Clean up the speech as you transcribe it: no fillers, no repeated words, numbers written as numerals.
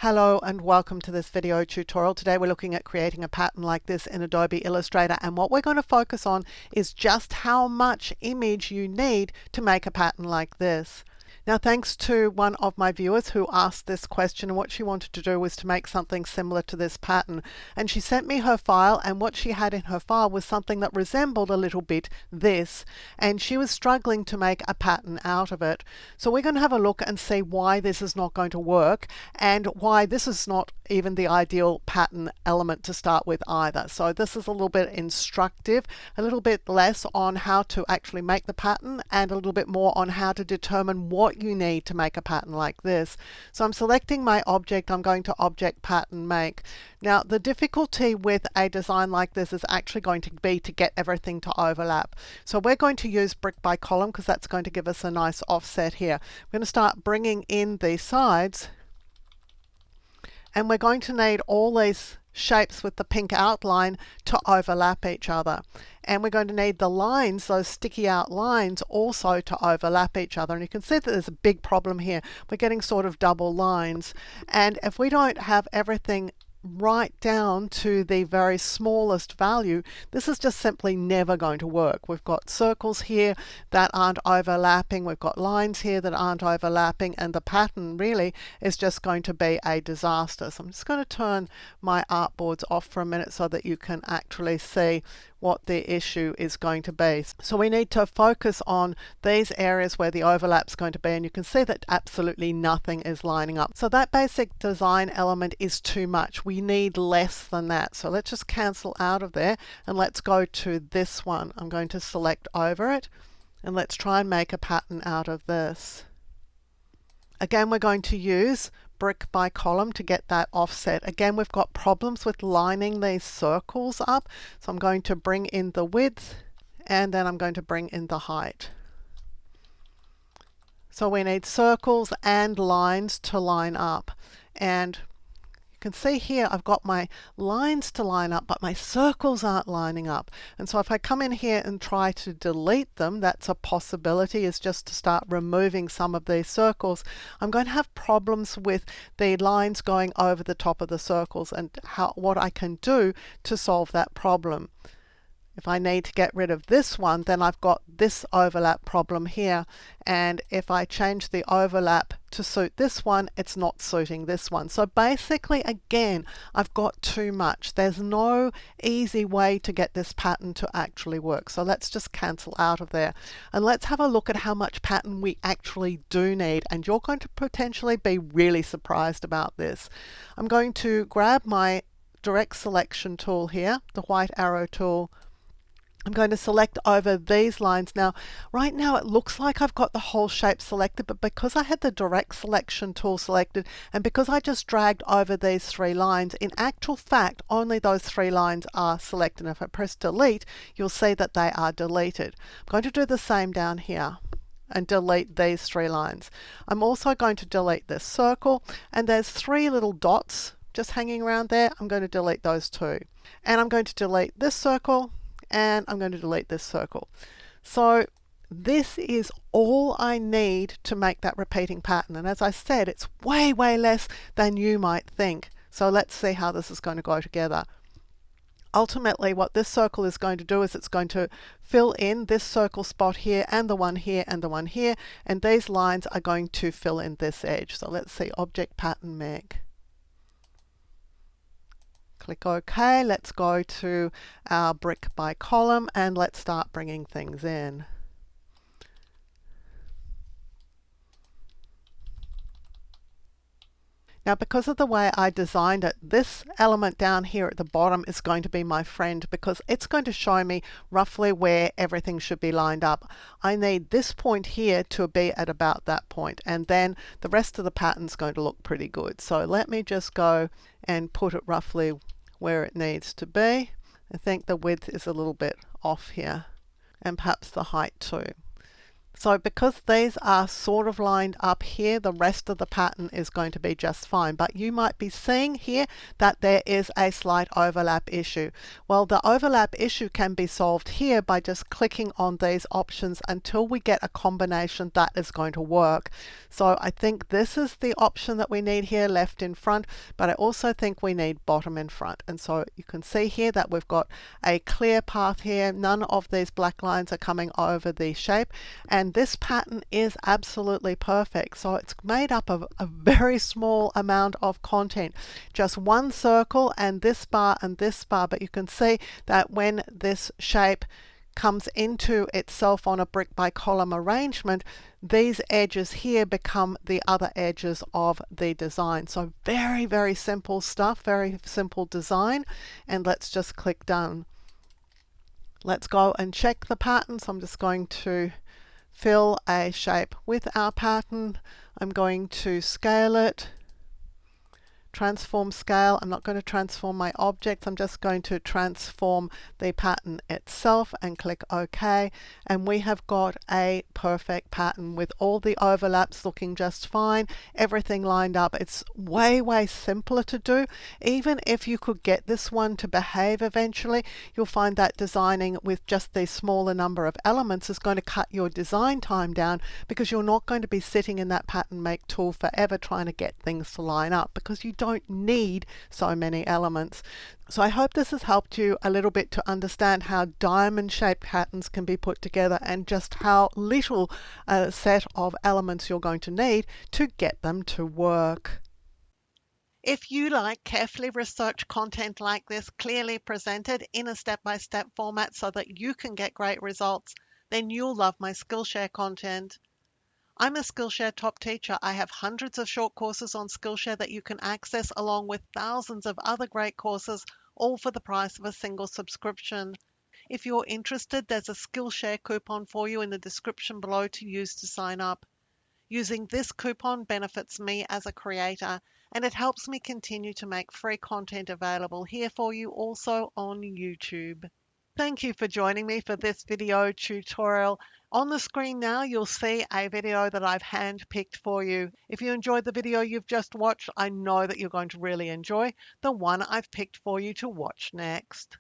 Hello and welcome to this video tutorial. Today we're looking at creating a pattern like this in Adobe Illustrator, and what we're going to focus on is just how much image you need to make a pattern like this. Now, thanks to one of my viewers who asked this question, and what she wanted to do was to make something similar to this pattern. And she sent me her file, and what she had in her file was something that resembled a little bit this. And she was struggling to make a pattern out of it. So we're going to have a look and see why this is not going to work, and why this is not even the ideal pattern element to start with either. So this is a little bit instructive, a little bit less on how to actually make the pattern, and a little bit more on how to determine what you need to make a pattern like this. So I'm selecting my object. I'm going to Object Pattern Make. Now, the difficulty with a design like this is actually going to be to get everything to overlap. So we're going to use brick by column because that's going to give us a nice offset here. We're going to start bringing in the sides, and we're going to need all these shapes with the pink outline to overlap each other. And we're going to need the lines, those sticky out lines, also to overlap each other. And you can see that there's a big problem here. We're getting sort of double lines. And if we don't have everything right down to the very smallest value, this is just simply never going to work. We've got circles here that aren't overlapping, we've got lines here that aren't overlapping, and the pattern really is just going to be a disaster. So I'm just going to turn my artboards off for a minute so that you can actually see what the issue is going to be. So we need to focus on these areas where the overlap's going to be, and you can see that absolutely nothing is lining up. So that basic design element is too much. We need less than that. So let's just cancel out of there, and let's go to this one. I'm going to select over it, and let's try and make a pattern out of this. Again, we're going to use brick by column to get that offset. Again, we've got problems with lining these circles up. So I'm going to bring in the width, and then I'm going to bring in the height. So we need circles and lines to line up. And you can see here I've got my lines to line up, but my circles aren't lining up. And so if I come in here and try to delete them, that's a possibility, is just to start removing some of these circles. I'm going to have problems with the lines going over the top of the circles, and what I can do to solve that problem. If I need to get rid of this one, then I've got this overlap problem here. And if I change the overlap to suit this one, it's not suiting this one. So basically, again, I've got too much. There's no easy way to get this pattern to actually work. So let's just cancel out of there. And let's have a look at how much pattern we actually do need. And you're going to potentially be really surprised about this. I'm going to grab my direct selection tool here, the white arrow tool. I'm going to select over these lines. Now, right now it looks like I've got the whole shape selected, but because I had the direct selection tool selected, and because I just dragged over these three lines, in actual fact, only those three lines are selected. And if I press delete, you'll see that they are deleted. I'm going to do the same down here and delete these three lines. I'm also going to delete this circle, and there's three little dots just hanging around there. I'm going to delete those too. And I'm going to delete this circle, and I'm going to delete this circle. So this is all I need to make that repeating pattern. And as I said, it's way, way less than you might think. So let's see how this is going to go together. Ultimately, what this circle is going to do is it's going to fill in this circle spot here, and the one here, and the one here. And these lines are going to fill in this edge. So let's see, Object Pattern Make. Click OK. Let's go to our brick by column, and let's start bringing things in. Now, because of the way I designed it, this element down here at the bottom is going to be my friend, because it's going to show me roughly where everything should be lined up. I need this point here to be at about that point, and then the rest of the pattern is going to look pretty good. So let me just go and put it roughly where it needs to be. I think the width is a little bit off here, and perhaps the height too. So because these are sort of lined up here, the rest of the pattern is going to be just fine. But you might be seeing here that there is a slight overlap issue. Well, the overlap issue can be solved here by just clicking on these options until we get a combination that is going to work. So I think this is the option that we need here, left in front, but I also think we need bottom in front. And so you can see here that we've got a clear path here. None of these black lines are coming over the shape, and this pattern is absolutely perfect. So it's made up of a very small amount of content, just one circle and this bar, but you can see that when this shape comes into itself on a brick by column arrangement, these edges here become the other edges of the design. So very, very simple stuff, very simple design. And let's just click done. Let's go and check the pattern. So I'm just going to fill a shape with our pattern. I'm going to scale it, transform scale. I'm not going to transform my objects. I'm just going to transform the pattern itself and click OK. And we have got a perfect pattern with all the overlaps looking just fine, everything lined up. It's way, way simpler to do. Even if you could get this one to behave eventually, you'll find that designing with just the smaller number of elements is going to cut your design time down, because you're not going to be sitting in that pattern make tool forever trying to get things to line up, because you don't need so many elements. So I hope this has helped you a little bit to understand how diamond shaped patterns can be put together, and just how little a set of elements you're going to need to get them to work. If you like carefully researched content like this, clearly presented in a step-by-step format so that you can get great results, then you'll love my Skillshare content. I'm a Skillshare top teacher. I have hundreds of short courses on Skillshare that you can access, along with thousands of other great courses, all for the price of a single subscription. If you're interested, there's a Skillshare coupon for you in the description below to use to sign up. Using this coupon benefits me as a creator, and it helps me continue to make free content available here for you also on YouTube. Thank you for joining me for this video tutorial. On the screen now, you'll see a video that I've hand-picked for you. If you enjoyed the video you've just watched, I know that you're going to really enjoy the one I've picked for you to watch next.